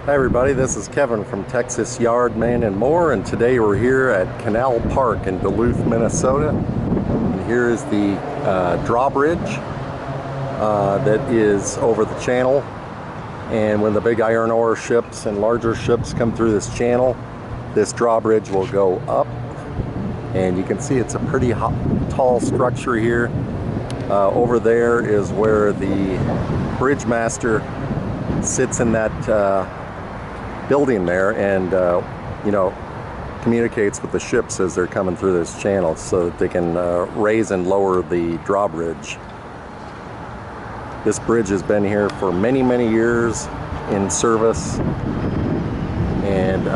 Hi everybody, this is Kevin from Texas Yard, Man and More, and today we're here at Canal Park in Duluth, Minnesota. And here is the drawbridge that is over the channel. And when the big iron ore ships and larger ships come through this channel, this drawbridge will go up. And you can see it's a pretty tall structure here. Over there is where the bridge master sits in that building there and communicates with the ships as they're coming through this channel so that they can raise and lower the drawbridge. This bridge has been here for many years in service, and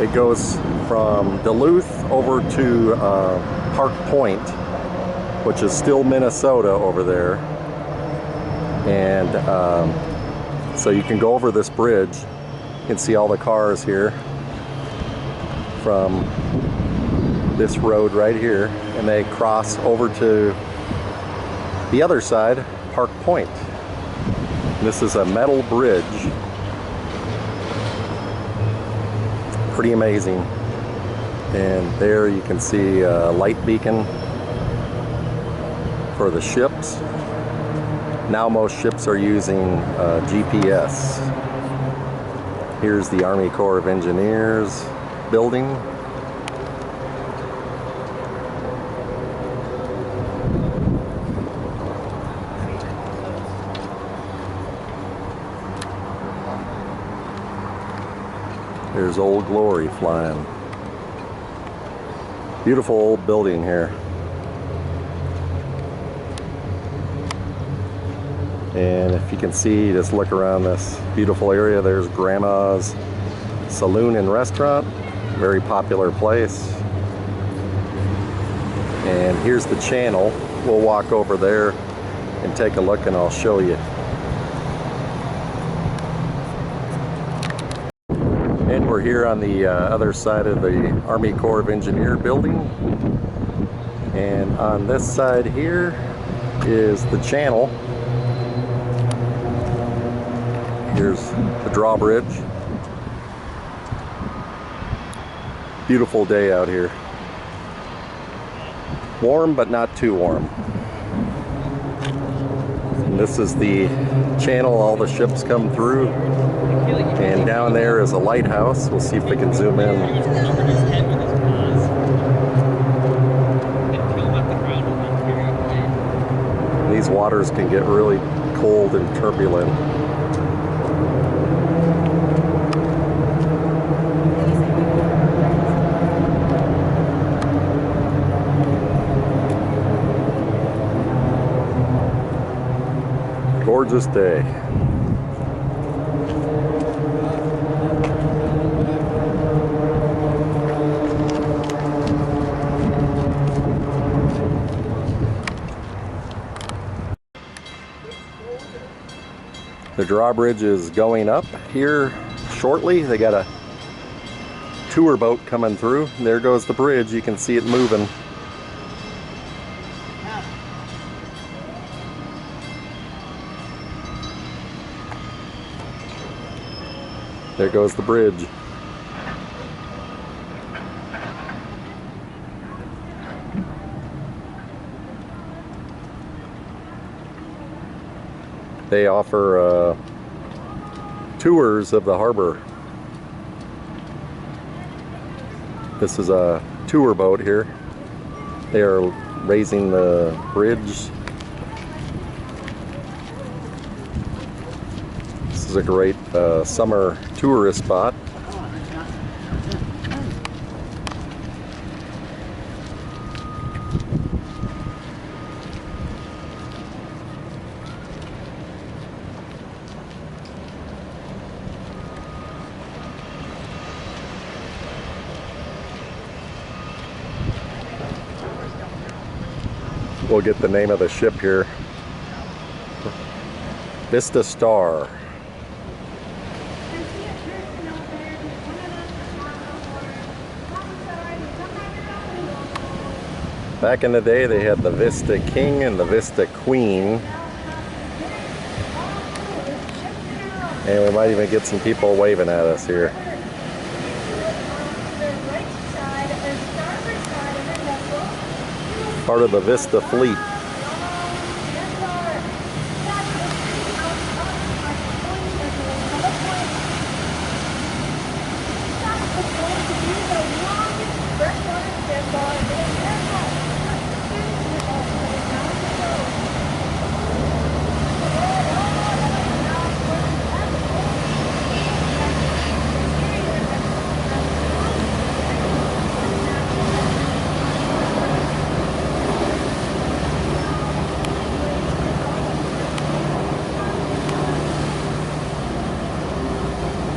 it goes from Duluth over to Park Point, which is still Minnesota over there. And so you can go over this bridge. You can see all the cars here from this road right here, and they cross over to the other side, Park Point. This is a metal bridge. Pretty amazing. And there you can see a light beacon for the ships. Now most ships are using GPS. Here's the Army Corps of Engineers building. There's Old Glory flying. Beautiful old building here. And if you can see, just look around this beautiful area. There's Grandma's Saloon and Restaurant, very popular place. And here's the channel. We'll walk over there and take a look, and I'll show you. And we're here on the other side of the Army Corps of Engineer building. And on this side here is the channel. Here's the drawbridge. Beautiful day out here. Warm, but not too warm. And this is the channel all the ships come through. And down there is a lighthouse. We'll see if we can zoom in. These waters can get really cold and turbulent. Gorgeous day. The drawbridge is going up here shortly. They got a tour boat coming through. There goes the bridge. You can see it moving. There goes the bridge. They offer tours of the harbor. This is a tour boat here. They are raising the bridge. This is a great summer tourist spot. We'll get the name of the ship here. Vista Star. Back in the day, they had the Vista King and the Vista Queen. And we might even get some people waving at us here. Part of the Vista fleet.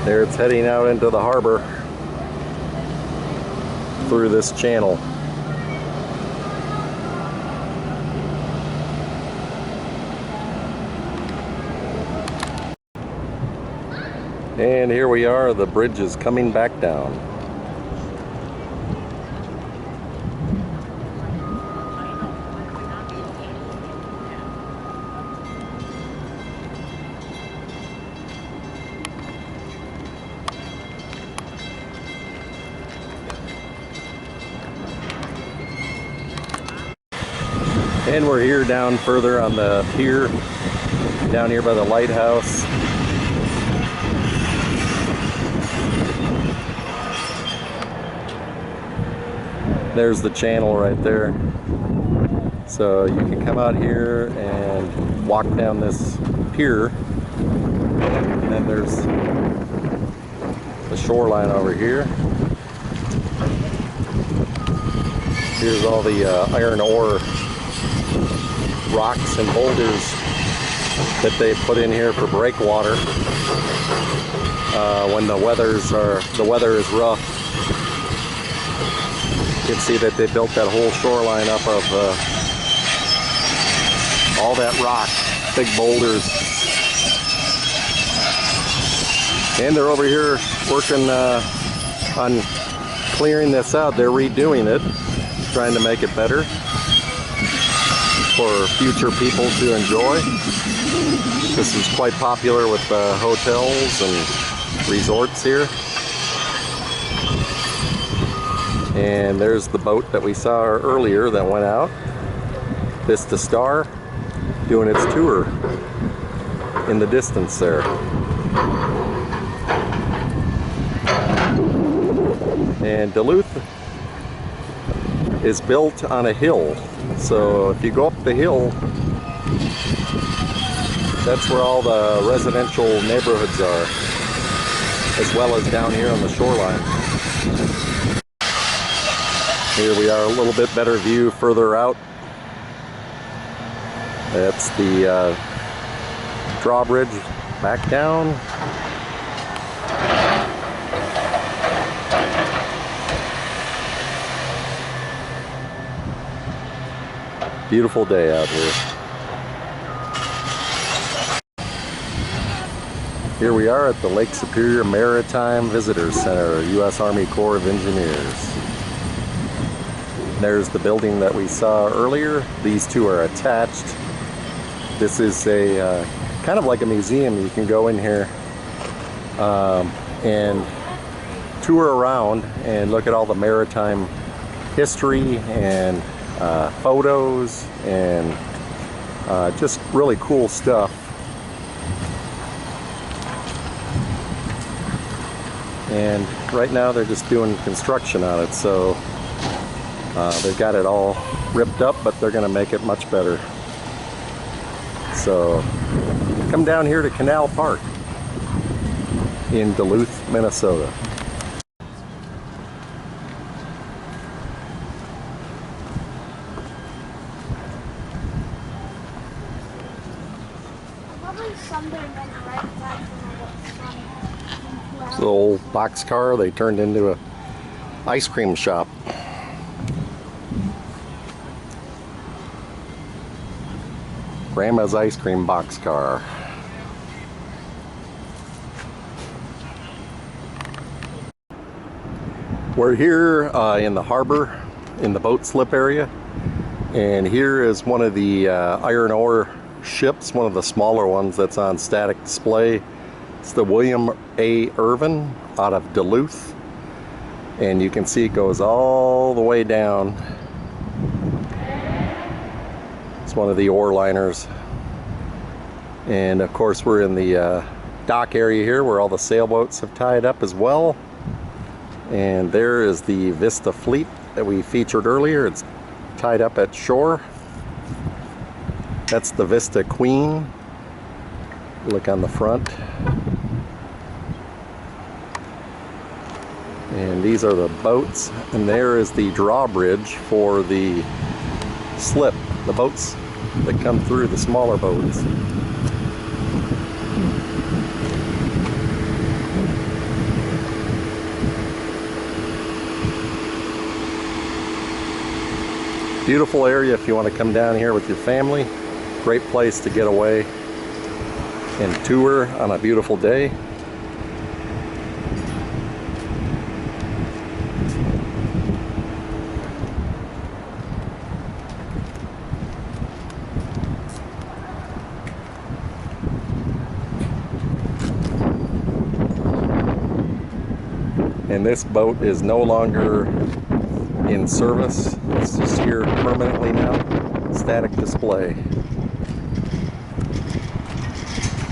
There it's heading out into the harbor through this channel. And here we are, the bridge is coming back down. And we're here down further on the pier, down here by the lighthouse. There's the channel right there. So you can come out here and walk down this pier. And then there's the shoreline over here. Here's all the iron ore rocks and boulders that they put in here for breakwater when the weather is rough. You can see that they built that whole shoreline up of all that rock, big boulders. And they're over here working on clearing this out. They're redoing it, trying to make it better for future people to enjoy. This is quite popular with hotels and resorts here. And there's the boat that we saw earlier that went out. Vista Star doing its tour in the distance there. And Duluth is built on a hill. So if you go up the hill, that's where all the residential neighborhoods are, as well as down here on the shoreline. Here we are, a little bit better view further out. That's the drawbridge back down. Beautiful day out here. Here we are at the Lake Superior Maritime Visitors Center, U.S. Army Corps of Engineers. There's the building that we saw earlier. These two are attached. This is a kind of like a museum. You can go in here and tour around and look at all the maritime history and photos and just really cool stuff. And right now they're just doing construction on it, so they've got it all ripped up, but they're going to make it much better. So come down here to Canal Park in Duluth, Minnesota. It's an old boxcar they turned into an ice cream shop. Grandma's ice cream boxcar. We're here in the harbor in the boat slip area, and here is one of the iron ore ships, one of the smaller ones that's on static display. It's the William A. Irvin out of Duluth, and you can see it goes all the way down. It's one of the ore liners, and of course we're in the dock area here where all the sailboats have tied up as well. And there is the Vista fleet that we featured earlier. It's tied up at shore. That's the Vista Queen. Look on the front. And these are the boats, and there is the drawbridge for the slip, the boats that come through, the smaller boats. Beautiful area if you want to come down here with your family. Great place to get away and tour on a beautiful day. And this boat is no longer in service. It's just here permanently now. Static display.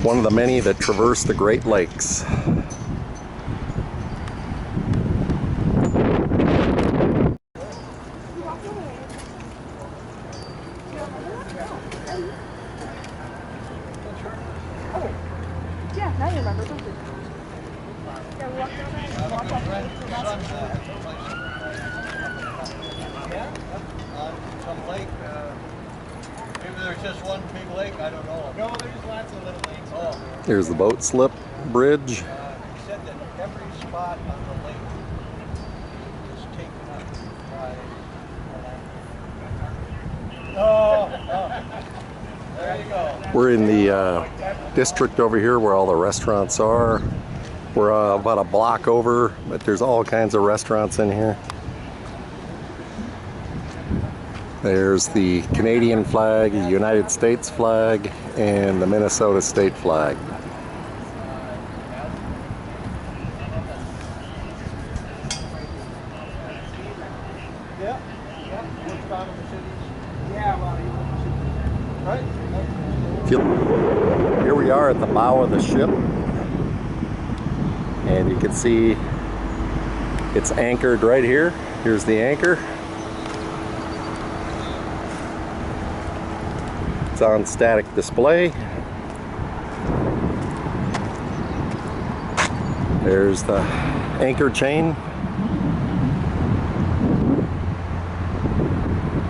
One of the many that traverse the Great Lakes. Yeah, now you remember, don't you? Yeah, we walked down there. Walk up there. Some lake, maybe there's just one big lake, I don't know. No, there's lots of little lakes. Oh. Here's the boat slip bridge. He said that every spot on the lake is taken up by... There you go. We're in the district over here where all the restaurants are. We're about a block over, but there's all kinds of restaurants in here. There's the Canadian flag, the United States flag, and the Minnesota state flag. Yeah. Which part of the city? Yeah, right? Here we are at the bow of the ship, and you can see it's anchored right here. Here's the anchor. It's on static display. There's the anchor chain.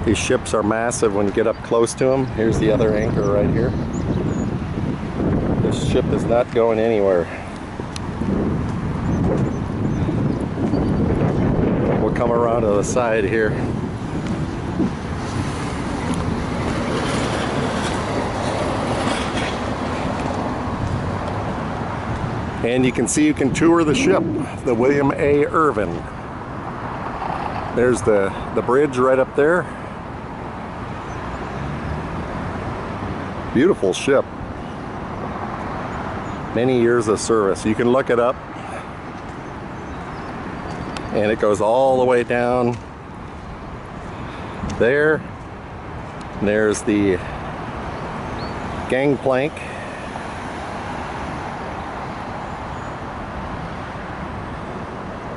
These ships are massive when you get up close to them. Here's the other anchor right here. This ship is not going anywhere. We'll come around to the side here. And you can see you can tour the ship, the William A. Irvin. There's the bridge right up there. Beautiful ship. Many years of service. You can look it up. And it goes all the way down there. And there's the gangplank.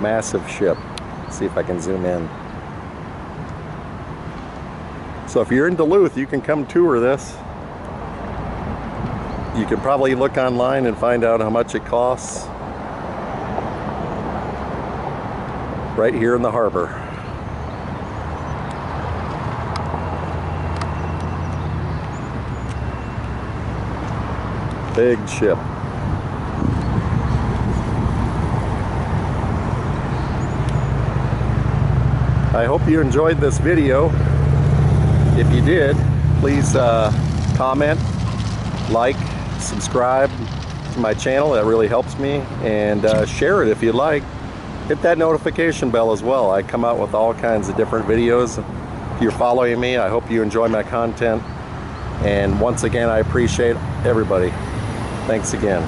Massive ship. Let's see if I can zoom in. So if you're in Duluth, you can come tour this. You can probably look online and find out how much it costs. Right here in the harbor. Big ship. I hope you enjoyed this video. If you did, please comment, like, subscribe to my channel. That really helps me. And share it if you'd like. Hit that notification bell as well. I come out with all kinds of different videos. If you're following me, I hope you enjoy my content. And once again, I appreciate everybody. Thanks again.